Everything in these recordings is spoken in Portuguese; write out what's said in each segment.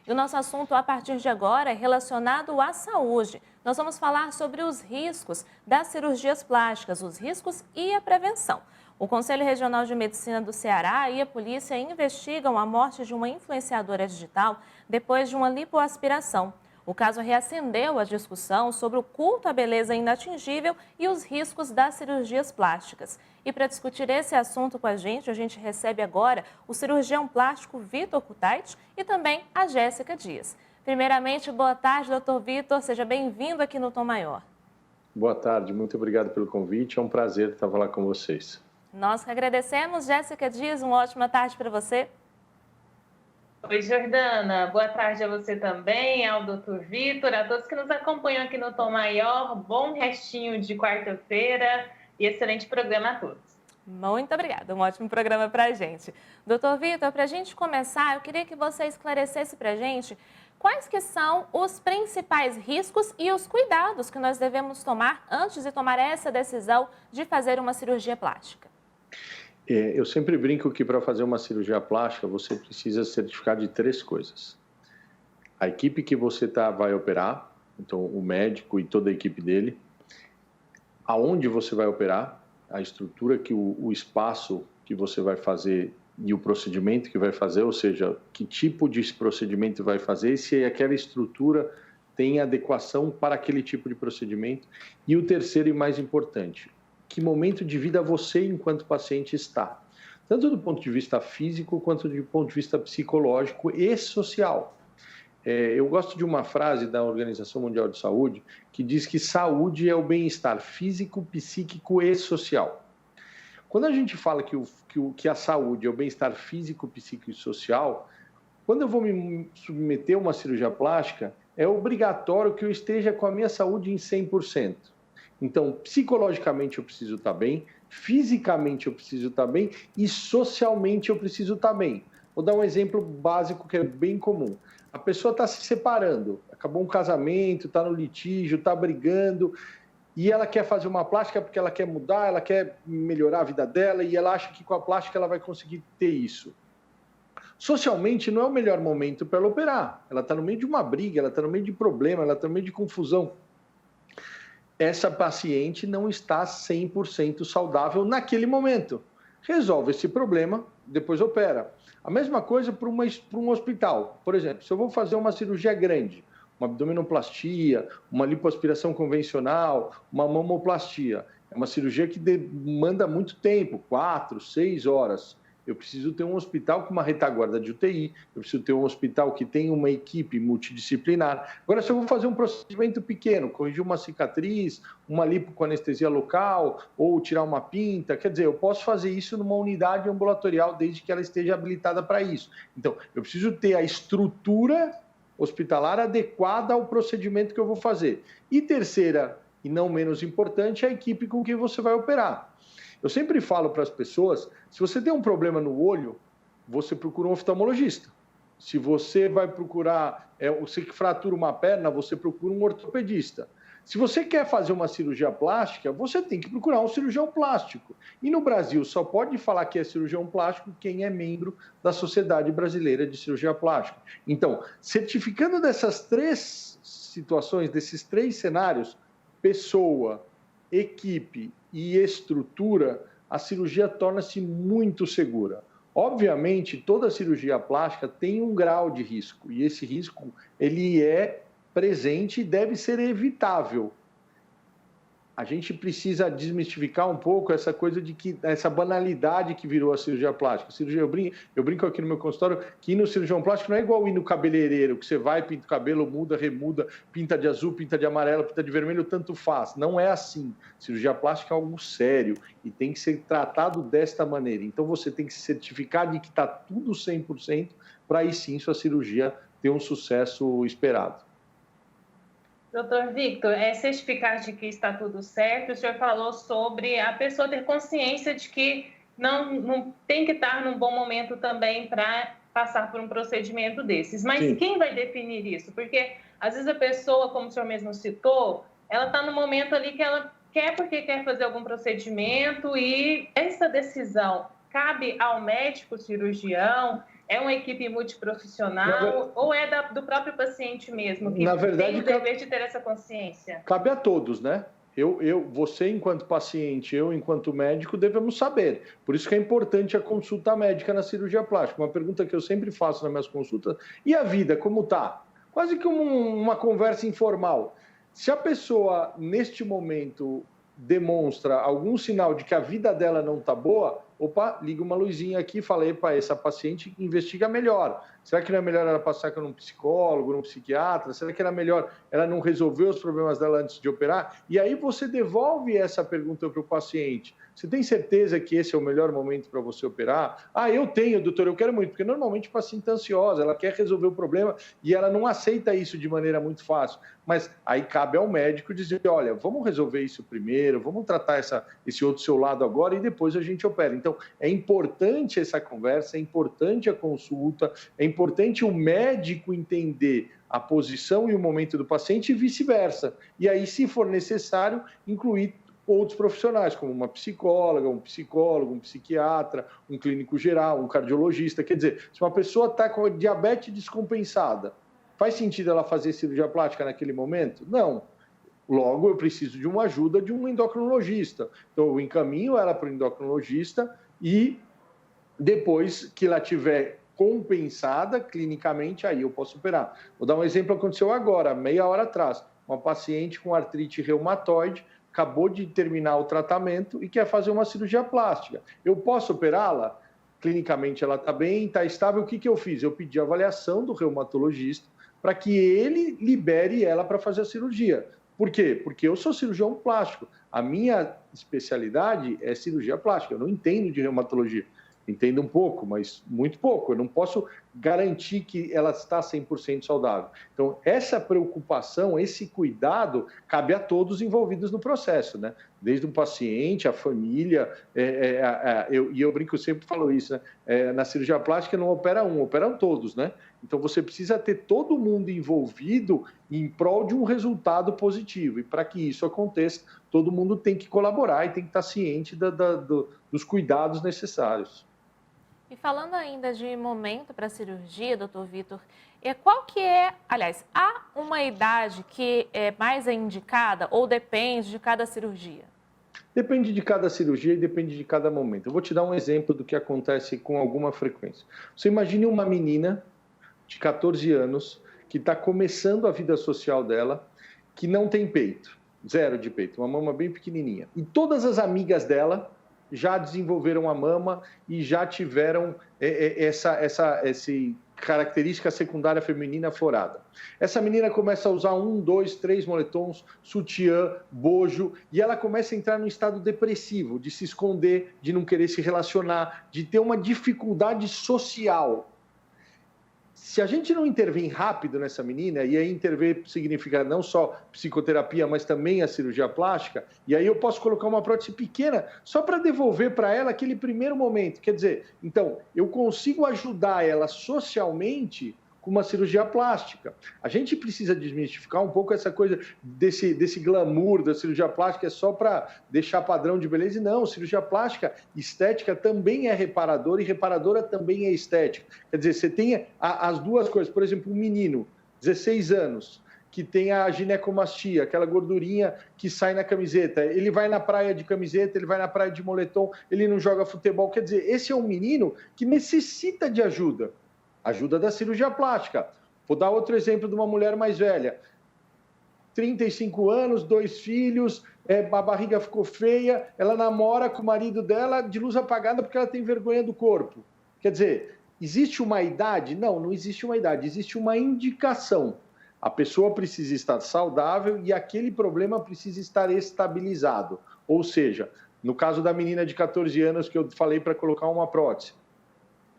E o nosso assunto a partir de agora é relacionado à saúde. Nós vamos falar sobre os riscos das cirurgias plásticas, os riscos e a prevenção. O Conselho Regional de Medicina do Ceará e a polícia investigam a morte de uma influenciadora digital depois de uma lipoaspiração. O caso reacendeu a discussão sobre o culto à beleza inatingível e os riscos das cirurgias plásticas. E para discutir esse assunto com a gente recebe agora o cirurgião plástico Vitor Kutait e também a Jéssica Dias. Primeiramente, boa tarde, doutor Vitor. Seja bem-vindo aqui no Tom Maior. Boa tarde, muito obrigado pelo convite. É um prazer estar lá com vocês. Nós que agradecemos. Jéssica Dias, uma ótima tarde para você. Oi, Jordana. Boa tarde a você também, ao doutor Vitor, a todos que nos acompanham aqui no Tom Maior. Bom restinho de quarta-feira e excelente programa a todos. Muito obrigada, um ótimo programa para a gente. Doutor Vitor, para a gente começar, eu queria que você esclarecesse para a gente quais que são os principais riscos e os cuidados que nós devemos tomar antes de tomar essa decisão de fazer uma cirurgia plástica. Eu sempre brinco que para fazer uma cirurgia plástica você precisa certificar de 3 coisas. A equipe que você vai operar, então o médico e toda a equipe dele, aonde você vai operar, a estrutura que o espaço que você vai fazer e o procedimento que vai fazer, ou seja, que tipo de procedimento vai fazer, se aquela estrutura tem adequação para aquele tipo de procedimento. E o terceiro e mais importante, que momento de vida você, enquanto paciente, está. Tanto do ponto de vista físico, quanto do ponto de vista psicológico e social. Eu gosto de uma frase da Organização Mundial de Saúde que diz que saúde é o bem-estar físico, psíquico e social. Quando a gente fala que a saúde é o bem-estar físico, psíquico e social, quando eu vou me submeter a uma cirurgia plástica, é obrigatório que eu esteja com a minha saúde em 100%. Então, psicologicamente eu preciso estar bem, fisicamente eu preciso estar bem e socialmente eu preciso estar bem. Vou dar um exemplo básico que é bem comum. A pessoa está se separando, acabou um casamento, está no litígio, está brigando e ela quer fazer uma plástica porque ela quer mudar, ela quer melhorar a vida dela e ela acha que com a plástica ela vai conseguir ter isso. Socialmente não é o melhor momento para ela operar. Ela está no meio de uma briga, ela está no meio de problema, ela está no meio de confusão. Essa paciente não está 100% saudável naquele momento. Resolve esse problema, depois opera. A mesma coisa para um hospital. Por exemplo, se eu vou fazer uma cirurgia grande, uma abdominoplastia, uma lipoaspiração convencional, uma mamoplastia, é uma cirurgia que demanda muito tempo, 4, 6 horas. Eu preciso ter um hospital com uma retaguarda de UTI, eu preciso ter um hospital que tenha uma equipe multidisciplinar. Agora, se eu vou fazer um procedimento pequeno, corrigir uma cicatriz, uma lipo com anestesia local, ou tirar uma pinta, quer dizer, eu posso fazer isso numa unidade ambulatorial, desde que ela esteja habilitada para isso. Então, eu preciso ter a estrutura hospitalar adequada ao procedimento que eu vou fazer. E terceira, e não menos importante, a equipe com quem você vai operar. Eu sempre falo para as pessoas, se você tem um problema no olho, você procura um oftalmologista. Se você vai procurar, você que fratura uma perna, você procura um ortopedista. Se você quer fazer uma cirurgia plástica, você tem que procurar um cirurgião plástico. E no Brasil só pode falar que é cirurgião plástico quem é membro da Sociedade Brasileira de Cirurgia Plástica. Então, certificando dessas 3 situações, desses 3 cenários, pessoa, equipe e estrutura, a cirurgia torna-se muito segura. Obviamente, toda cirurgia plástica tem um grau de risco, e esse risco ele é presente e deve ser evitável. A gente precisa desmistificar um pouco essa coisa de que essa banalidade que virou a cirurgia plástica. Eu brinco aqui no meu consultório que ir no cirurgião plástico não é igual ir no cabeleireiro, que você vai, pinta o cabelo, muda, remuda, pinta de azul, pinta de amarelo, pinta de vermelho, tanto faz. Não é assim. Cirurgia plástica é algo sério e tem que ser tratado desta maneira. Então você tem que se certificar de que está tudo 100% para aí sim sua cirurgia ter um sucesso esperado. Doutor Victor, certificar de que está tudo certo, o senhor falou sobre a pessoa ter consciência de que não tem que estar num bom momento também para passar por um procedimento desses. Mas sim, quem vai definir isso? Porque, às vezes, a pessoa, como o senhor mesmo citou, ela está no momento ali que ela quer porque quer fazer algum procedimento e essa decisão cabe ao médico cirurgião, É uma equipe multiprofissional ou é do próprio paciente mesmo, que na verdade, tem o dever de ter essa consciência? Cabe a todos, né? Você, enquanto paciente, eu, enquanto médico, devemos saber. Por isso que é importante a consulta médica na cirurgia plástica. Uma pergunta que eu sempre faço nas minhas consultas: e a vida, como tá? Quase que uma conversa informal. Se a pessoa, neste momento, demonstra algum sinal de que a vida dela não está boa, opa, liga uma luzinha aqui e fala: epa, essa paciente investiga melhor. Será que não é melhor ela passar com um psicólogo, um psiquiatra? Será que era melhor ela não resolver os problemas dela antes de operar? E aí você devolve essa pergunta para o paciente. Você tem certeza que esse é o melhor momento para você operar? Ah, eu tenho, doutor, eu quero muito. Porque normalmente a paciente está ansiosa, ela quer resolver o problema e ela não aceita isso de maneira muito fácil. Mas aí cabe ao médico dizer: olha, vamos resolver isso primeiro, vamos tratar esse outro seu lado agora e depois a gente opera. Então, é importante essa conversa, é importante a consulta, é importante o médico entender a posição e o momento do paciente e vice-versa. E aí, se for necessário, incluir outros profissionais, como uma psicóloga, um psicólogo, um psiquiatra, um clínico geral, um cardiologista. Quer dizer, se uma pessoa está com a diabetes descompensada, faz sentido ela fazer cirurgia plástica naquele momento? Não. Logo, eu preciso de uma ajuda de um endocrinologista. Então, eu encaminho ela para o endocrinologista e depois que ela tiver compensada clinicamente, aí eu posso operar. Vou dar um exemplo que aconteceu agora, meia hora atrás. Uma paciente com artrite reumatoide acabou de terminar o tratamento e quer fazer uma cirurgia plástica. Eu posso operá-la? Clinicamente ela está bem, está estável. O que eu fiz? Eu pedi a avaliação do reumatologista para que ele libere ela para fazer a cirurgia. Por quê? Porque eu sou cirurgião plástico. A minha especialidade é cirurgia plástica. Eu não entendo de reumatologia. Entendo um pouco, mas muito pouco. Eu não posso garantir que ela está 100% saudável. Então, essa preocupação, esse cuidado, cabe a todos envolvidos no processo, né? Desde o paciente, a família. Eu brinco, sempre falo isso, né? Na cirurgia plástica não opera um, operam todos, né? Então, você precisa ter todo mundo envolvido em prol de um resultado positivo. E para que isso aconteça, todo mundo tem que colaborar e tem que estar ciente dos cuidados necessários. E falando ainda de momento para a cirurgia, doutor Vitor, qual que é, aliás, há uma idade que é mais indicada ou depende de cada cirurgia? Depende de cada cirurgia e depende de cada momento. Eu vou te dar um exemplo do que acontece com alguma frequência. Você imagine uma menina de 14 anos que está começando a vida social dela, que não tem peito, zero de peito, uma mama bem pequenininha. E todas as amigas dela já desenvolveram a mama e já tiveram essa característica secundária feminina aflorada. Essa menina começa a usar 1, 2, 3 moletons, sutiã, bojo, e ela começa a entrar num estado depressivo, de se esconder, de não querer se relacionar, de ter uma dificuldade social. Se a gente não intervém rápido nessa menina, e aí intervir significa não só psicoterapia, mas também a cirurgia plástica, e aí eu posso colocar uma prótese pequena só para devolver para ela aquele primeiro momento. Quer dizer, então, eu consigo ajudar ela socialmente com uma cirurgia plástica. A gente precisa desmistificar um pouco essa coisa desse glamour da cirurgia plástica, é só para deixar padrão de beleza. E não, cirurgia plástica estética também é reparadora e reparadora também é estética. Quer dizer, você tem as duas coisas. Por exemplo, um menino, 16 anos, que tem a ginecomastia, aquela gordurinha que sai na camiseta. Ele vai na praia de camiseta, ele vai na praia de moletom, ele não joga futebol. Quer dizer, esse é um menino que necessita de ajuda. Ajuda da cirurgia plástica. Vou dar outro exemplo de uma mulher mais velha. 35 anos, 2 filhos, a barriga ficou feia, ela namora com o marido dela de luz apagada porque ela tem vergonha do corpo. Quer dizer, existe uma idade? Não, não existe uma idade, existe uma indicação. A pessoa precisa estar saudável e aquele problema precisa estar estabilizado. Ou seja, no caso da menina de 14 anos que eu falei para colocar uma prótese,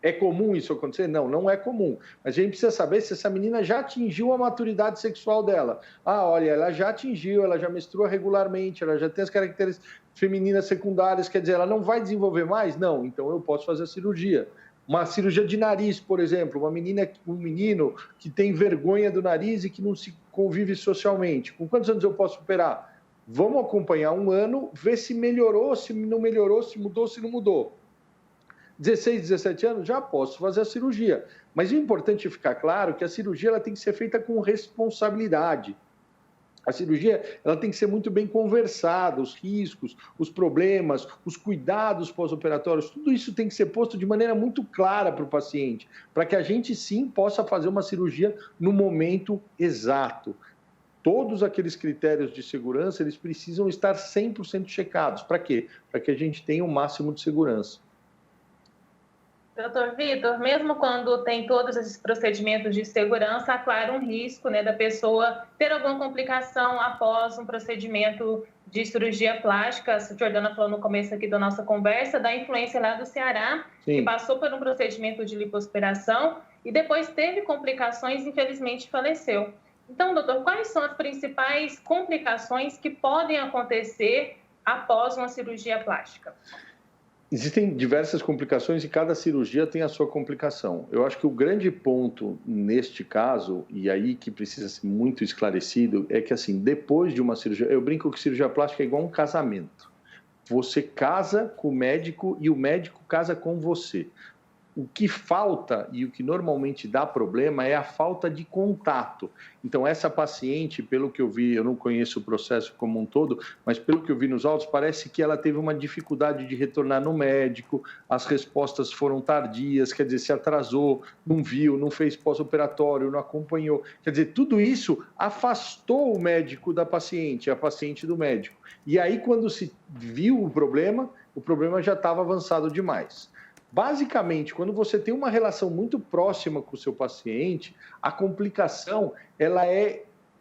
é comum isso acontecer? Não, não é comum. Mas a gente precisa saber se essa menina já atingiu a maturidade sexual dela. Ah, olha, ela já atingiu, ela já menstrua regularmente, ela já tem as características femininas secundárias, quer dizer, ela não vai desenvolver mais? Não, então eu posso fazer a cirurgia. Uma cirurgia de nariz, por exemplo, um menino que tem vergonha do nariz e que não se convive socialmente. Com quantos anos eu posso operar? Vamos acompanhar 1 ano, ver se melhorou, se não melhorou, se mudou, se não mudou. 16, 17 anos, já posso fazer a cirurgia. Mas o importante é ficar claro que a cirurgia ela tem que ser feita com responsabilidade. A cirurgia ela tem que ser muito bem conversada, os riscos, os problemas, os cuidados pós-operatórios, tudo isso tem que ser posto de maneira muito clara para o paciente, para que a gente sim possa fazer uma cirurgia no momento exato. Todos aqueles critérios de segurança, eles precisam estar 100% checados. Para quê? Para que a gente tenha o máximo de segurança. Doutor Vitor, mesmo quando tem todos esses procedimentos de segurança, há claro um risco, né, da pessoa ter alguma complicação após um procedimento de cirurgia plástica. A Jordana falou no começo aqui da nossa conversa da influência lá do Ceará, Sim. que passou por um procedimento de lipoaspiração e depois teve complicações e infelizmente faleceu. Então, doutor, quais são as principais complicações que podem acontecer após uma cirurgia plástica? Existem diversas complicações e cada cirurgia tem a sua complicação. Eu acho que o grande ponto neste caso, e aí que precisa ser muito esclarecido, é que assim, depois de uma cirurgia, eu brinco que cirurgia plástica é igual um casamento. Você casa com o médico e o médico casa com você. O que falta e o que normalmente dá problema é a falta de contato. Então, essa paciente, pelo que eu vi, eu não conheço o processo como um todo, mas pelo que eu vi nos autos, parece que ela teve uma dificuldade de retornar no médico, as respostas foram tardias, quer dizer, se atrasou, não viu, não fez pós-operatório, não acompanhou. Quer dizer, tudo isso afastou o médico da paciente, a paciente do médico. E aí, quando se viu o problema já estava avançado demais. Basicamente, quando você tem uma relação muito próxima com o seu paciente, a complicação ela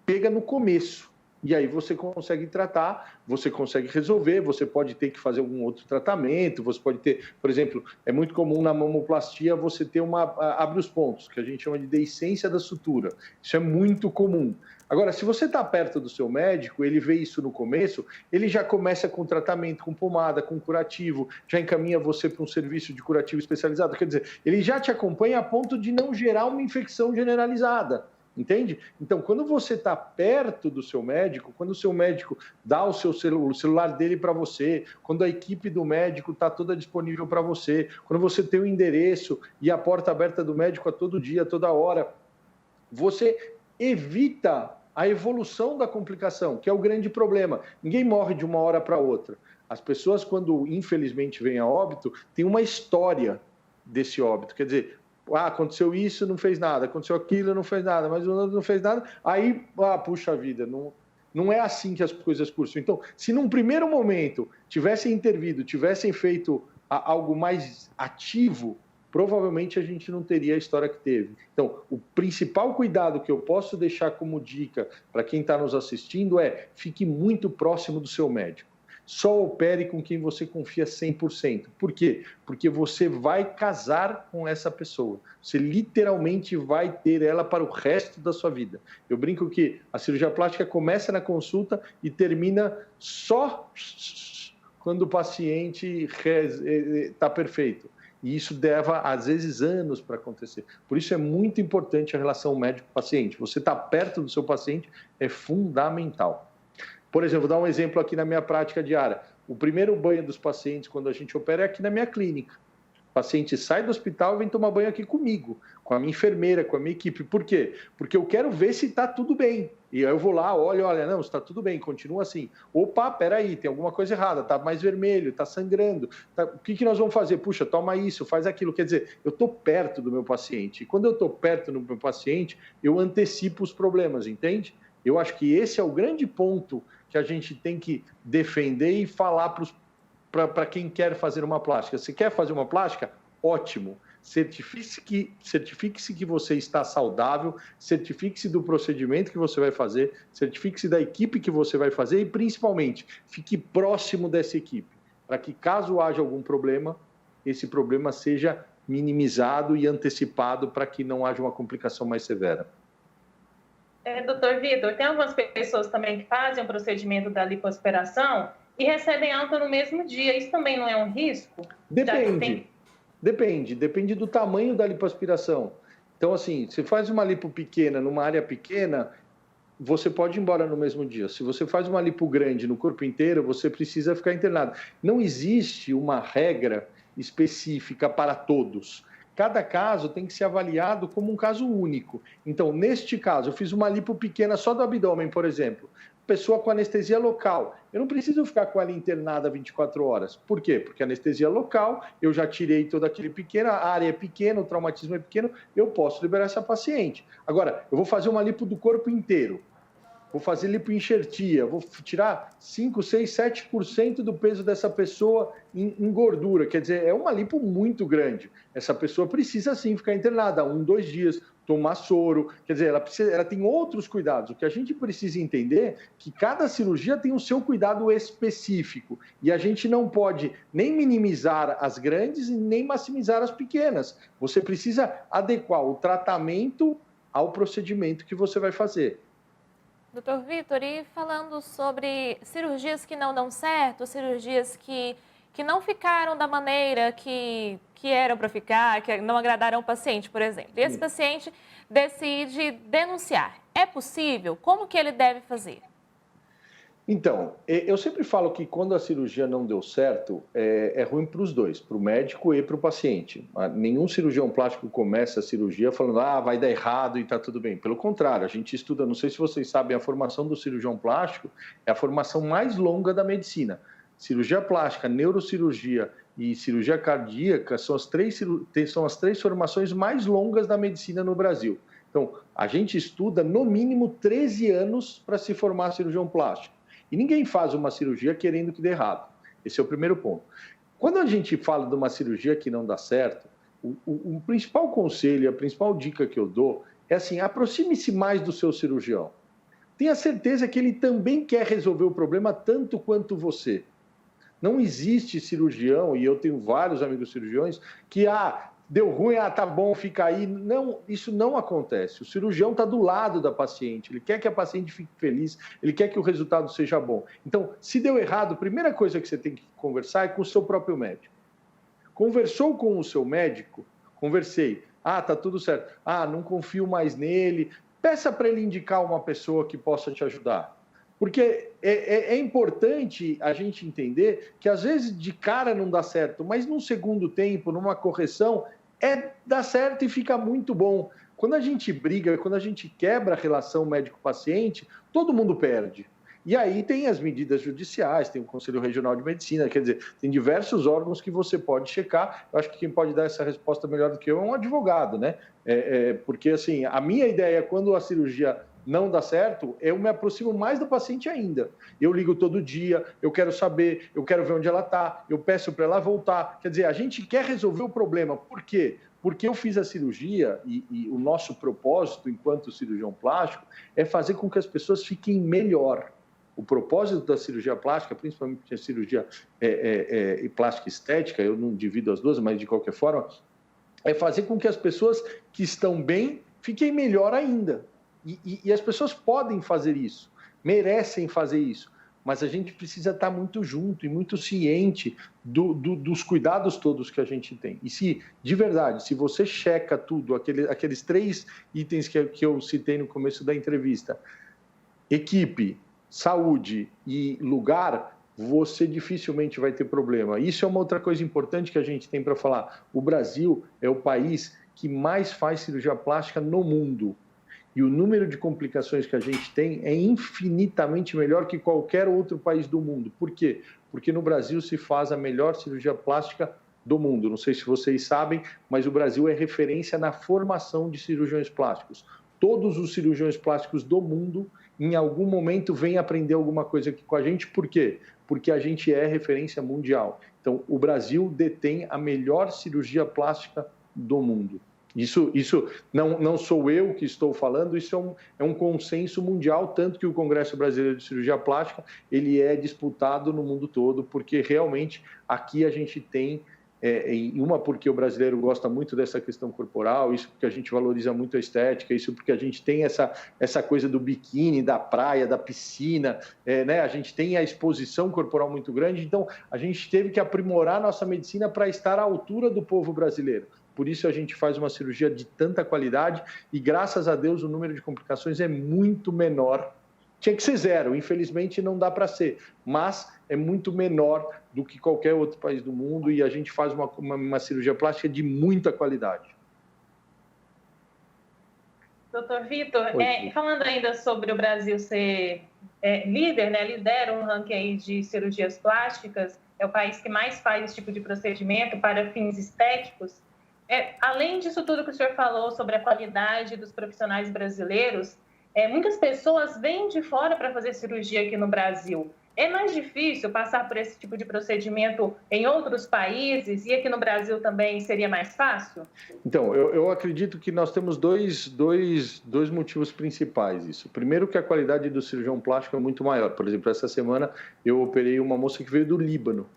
pega no começo. E aí você consegue tratar, você consegue resolver, você pode ter que fazer algum outro tratamento, você pode ter, por exemplo, é muito comum na mamoplastia você ter abre os pontos, que a gente chama de deiscência da sutura. Isso é muito comum. Agora, se você está perto do seu médico, ele vê isso no começo, ele já começa com tratamento, com pomada, com curativo, já encaminha você para um serviço de curativo especializado. Quer dizer, ele já te acompanha a ponto de não gerar uma infecção generalizada. Entende? Então, quando você está perto do seu médico, quando o seu médico dá o celular dele para você, quando a equipe do médico está toda disponível para você, quando você tem o endereço e a porta aberta do médico a todo dia, a toda hora, você evita a evolução da complicação, que é o grande problema. Ninguém morre de uma hora para outra. As pessoas, quando infelizmente vêm a óbito, tem uma história desse óbito. Quer dizer, aconteceu isso, não fez nada, aconteceu aquilo, não fez nada, mas o outro não fez nada, aí, puxa vida, não é assim que as coisas cursam. Então, se num primeiro momento tivessem intervido, tivessem feito algo mais ativo, provavelmente a gente não teria a história que teve. Então, o principal cuidado que eu posso deixar como dica para quem está nos assistindo é fique muito próximo do seu médico. Só opere com quem você confia 100%. Por quê? Porque você vai casar com essa pessoa. Você literalmente vai ter ela para o resto da sua vida. Eu brinco que a cirurgia plástica começa na consulta e termina só quando o paciente está perfeito. E isso leva, às vezes, anos para acontecer. Por isso é muito importante a relação médico-paciente. Você estar perto do seu paciente é fundamental. Por exemplo, vou dar um exemplo aqui na minha prática diária. O primeiro banho dos pacientes, quando a gente opera, é aqui na minha clínica. O paciente sai do hospital e vem tomar banho aqui comigo, com a minha enfermeira, com a minha equipe. Por quê? Porque eu quero ver se está tudo bem. E aí eu vou lá, olha, não, está tudo bem, continua assim. Opa, peraí, tem alguma coisa errada, está mais vermelho, está sangrando. O que nós vamos fazer? Puxa, toma isso, faz aquilo. Quer dizer, eu estou perto do meu paciente. E quando eu estou perto do meu paciente, eu antecipo os problemas, entende? Eu acho que esse é o grande ponto que a gente tem que defender e falar para quem quer fazer uma plástica. Se quer fazer uma plástica, ótimo. Certifique-se que você está saudável, certifique-se do procedimento que você vai fazer, certifique-se da equipe que você vai fazer e, principalmente, fique próximo dessa equipe, para que, caso haja algum problema, esse problema seja minimizado e antecipado para que não haja uma complicação mais severa. Doutor Vitor, tem algumas pessoas também que fazem o procedimento da lipoaspiração e recebem alta no mesmo dia. Isso também não é um risco? Depende do tamanho da lipoaspiração. Então, assim, se faz uma lipo pequena numa área pequena, você pode ir embora no mesmo dia. Se você faz uma lipo grande no corpo inteiro, você precisa ficar internado. Não existe uma regra específica para todos. Cada caso tem que ser avaliado como um caso único. Então, neste caso, eu fiz uma lipo pequena só do abdômen, por exemplo. Pessoa com anestesia local. Eu não preciso ficar com ela internada 24 horas. Por quê? Porque a anestesia local, eu já tirei toda aquele pequeno, a área é pequena, o traumatismo é pequeno, eu posso liberar essa paciente. Agora, eu vou fazer uma lipo do corpo inteiro. Vou fazer lipoenxertia, vou tirar 5, 6, 7% do peso dessa pessoa em gordura. Quer dizer, é uma lipo muito grande. Essa pessoa precisa sim ficar internada 1, 2 dias, tomar soro. Quer dizer, ela tem outros cuidados. O que a gente precisa entender é que cada cirurgia tem o seu cuidado específico. E a gente não pode nem minimizar as grandes e nem maximizar as pequenas. Você precisa adequar o tratamento ao procedimento que você vai fazer. Doutor Vitor, e falando sobre cirurgias que não dão certo, cirurgias que não ficaram da maneira que eram para ficar, que não agradaram o paciente, por exemplo. E esse paciente decide denunciar. É possível? Como que ele deve fazer? Então, eu sempre falo que quando a cirurgia não deu certo, é ruim para os dois, para o médico e para o paciente. Nenhum cirurgião plástico começa a cirurgia falando, vai dar errado e está tudo bem. Pelo contrário, a gente estuda, não sei se vocês sabem, a formação do cirurgião plástico é a formação mais longa da medicina. Cirurgia plástica, neurocirurgia e cirurgia cardíaca são as três formações mais longas da medicina no Brasil. Então, a gente estuda no mínimo 13 anos para se formar cirurgião plástico. E ninguém faz uma cirurgia querendo que dê errado. Esse é o primeiro ponto. Quando a gente fala de uma cirurgia que não dá certo, o principal conselho, a principal dica que eu dou é assim, aproxime-se mais do seu cirurgião. Tenha certeza que ele também quer resolver o problema tanto quanto você. Não existe cirurgião, e eu tenho vários amigos cirurgiões, que deu ruim, tá bom, fica aí. Não, isso não acontece. O cirurgião está do lado da paciente, ele quer que a paciente fique feliz, ele quer que o resultado seja bom. Então, se deu errado, a primeira coisa que você tem que conversar é com o seu próprio médico. Conversou com o seu médico? Conversei. Tá tudo certo. Não confio mais nele. Peça para ele indicar uma pessoa que possa te ajudar. Porque é importante a gente entender que às vezes de cara não dá certo, mas num segundo tempo, numa correção, dá certo e fica muito bom. Quando a gente briga, quando a gente quebra a relação médico-paciente, todo mundo perde. E aí tem as medidas judiciais, tem o Conselho Regional de Medicina, quer dizer, tem diversos órgãos que você pode checar. Eu acho que quem pode dar essa resposta melhor do que eu é um advogado, né? Porque, assim, a minha ideia é quando a cirurgia não dá certo, eu me aproximo mais do paciente ainda. Eu ligo todo dia, eu quero saber, eu quero ver onde ela está, eu peço para ela voltar. Quer dizer, a gente quer resolver o problema. Por quê? Porque eu fiz a cirurgia e o nosso propósito enquanto cirurgião plástico é fazer com que as pessoas fiquem melhor. O propósito da cirurgia plástica, principalmente a cirurgia plástica estética, eu não divido as duas, mas de qualquer forma, é fazer com que as pessoas que estão bem fiquem melhor ainda. E as pessoas podem fazer isso, merecem fazer isso, mas a gente precisa estar muito junto e muito ciente dos cuidados todos que a gente tem. E se, de verdade, se você checa tudo, aqueles 3 itens que eu citei no começo da entrevista, equipe, saúde e lugar, você dificilmente vai ter problema. Isso é uma outra coisa importante que a gente tem para falar. O Brasil é o país que mais faz cirurgia plástica no mundo. E o número de complicações que a gente tem é infinitamente melhor que qualquer outro país do mundo. Por quê? Porque no Brasil se faz a melhor cirurgia plástica do mundo. Não sei se vocês sabem, mas o Brasil é referência na formação de cirurgiões plásticos. Todos os cirurgiões plásticos do mundo, em algum momento, vêm aprender alguma coisa aqui com a gente. Por quê? Porque a gente é referência mundial. Então, o Brasil detém a melhor cirurgia plástica do mundo. Isso não sou eu que estou falando, isso é um consenso mundial, tanto que o Congresso Brasileiro de Cirurgia Plástica ele é disputado no mundo todo, porque realmente aqui a gente tem, porque o brasileiro gosta muito dessa questão corporal, isso porque a gente valoriza muito a estética, isso porque a gente tem essa coisa do biquíni, da praia, da piscina, né? A gente tem a exposição corporal muito grande, então a gente teve que aprimorar nossa medicina para estar à altura do povo brasileiro. Por isso a gente faz uma cirurgia de tanta qualidade e, graças a Deus, o número de complicações é muito menor Tinha que ser zero, infelizmente não dá para ser, mas é muito menor do que qualquer outro país do mundo e a gente faz uma cirurgia plástica de muita qualidade. Doutor Vitor, falando ainda sobre o Brasil ser líder, né, lidera um ranking aí de cirurgias plásticas, é o país que mais faz esse tipo de procedimento para fins estéticos. Além disso tudo que o senhor falou sobre a qualidade dos profissionais brasileiros, muitas pessoas vêm de fora para fazer cirurgia aqui no Brasil. É mais difícil passar por esse tipo de procedimento em outros países e aqui no Brasil também seria mais fácil? Então, eu acredito que nós temos dois motivos principais disso. Primeiro, que a qualidade do cirurgião plástico é muito maior. Por exemplo, essa semana eu operei uma moça que veio do Líbano.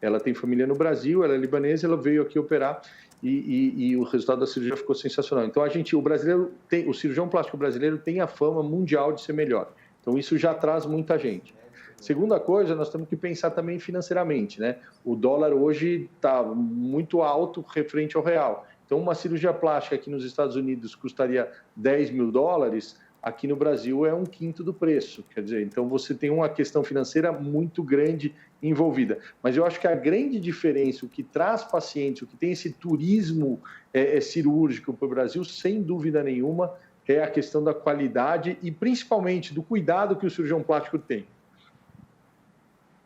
Ela tem família no Brasil, ela é libanesa, ela veio aqui operar e o resultado da cirurgia ficou sensacional. Então, o cirurgião plástico brasileiro tem a fama mundial de ser melhor. Então, isso já traz muita gente. Segunda coisa, nós temos que pensar também financeiramente, né? O dólar hoje está muito alto referente ao real. Então, uma cirurgia plástica aqui nos Estados Unidos custaria $10 mil, aqui no Brasil é 1/5 do preço. Quer dizer, então você tem uma questão financeira muito grande envolvida. Mas eu acho que a grande diferença, o que traz pacientes, o que tem esse turismo cirúrgico para o Brasil, sem dúvida nenhuma, é a questão da qualidade e principalmente do cuidado que o cirurgião plástico tem.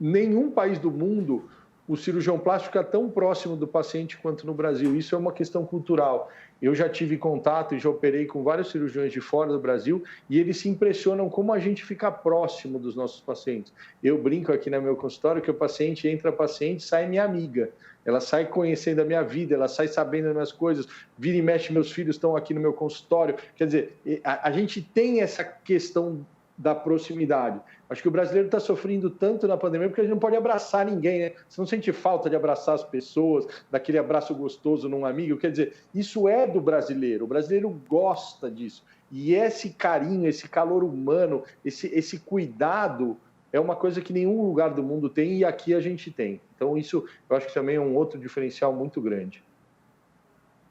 Nenhum país do mundo o cirurgião plástico é tão próximo do paciente quanto no Brasil. Isso é uma questão cultural. Eu já tive contato e já operei com vários cirurgiões de fora do Brasil e eles se impressionam como a gente fica próximo dos nossos pacientes. Eu brinco aqui no meu consultório que o paciente entra paciente, sai minha amiga. Ela sai conhecendo a minha vida, ela sai sabendo das minhas coisas, vira e mexe, meus filhos estão aqui no meu consultório. Quer dizer, a gente tem essa questão da proximidade. Acho que o brasileiro está sofrendo tanto na pandemia porque a gente não pode abraçar ninguém, né? Você não sente falta de abraçar as pessoas, daquele abraço gostoso num amigo. Quer dizer, isso é do brasileiro. O brasileiro gosta disso. E esse carinho, esse calor humano, esse cuidado é uma coisa que nenhum lugar do mundo tem e aqui a gente tem. Então isso eu acho que também é um outro diferencial muito grande.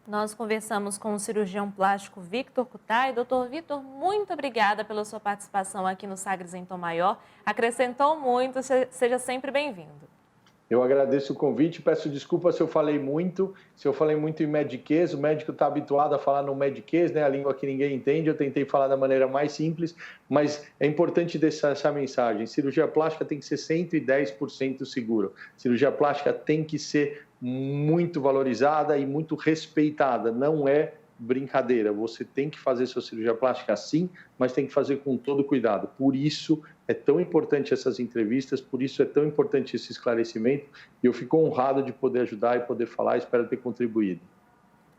Nós conversamos com o cirurgião plástico Victor Cutay. Doutor Victor, muito obrigada pela sua participação aqui no Sagres em Tom Maior. Acrescentou muito, seja sempre bem-vindo. Eu agradeço o convite, peço desculpa se eu falei muito em mediquês, o médico está habituado a falar no mediquês, né? A língua que ninguém entende, eu tentei falar da maneira mais simples, mas é importante deixar essa mensagem, cirurgia plástica tem que ser 110% seguro, cirurgia plástica tem que ser muito valorizada e muito respeitada, não é brincadeira, você tem que fazer sua cirurgia plástica sim, mas tem que fazer com todo cuidado, por isso é tão importante essas entrevistas, por isso é tão importante esse esclarecimento e eu fico honrado de poder ajudar e poder falar, espero ter contribuído.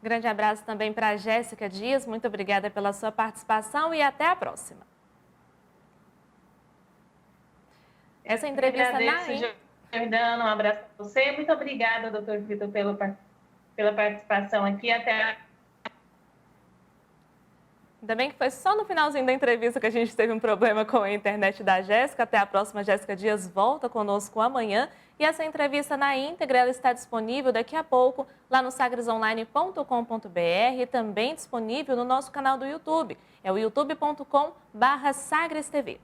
Grande abraço também para a Jéssica Dias, muito obrigada pela sua participação e até a próxima. Essa entrevista Jordana, um abraço para você. Muito obrigada, doutor Vitor, pela participação aqui. Ainda bem que foi só no finalzinho da entrevista que a gente teve um problema com a internet da Jéssica. Até a próxima, Jéssica Dias volta conosco amanhã. E essa entrevista na íntegra ela está disponível daqui a pouco lá no sagresonline.com.br e também disponível no nosso canal do YouTube. É o youtube.com/sagrestv.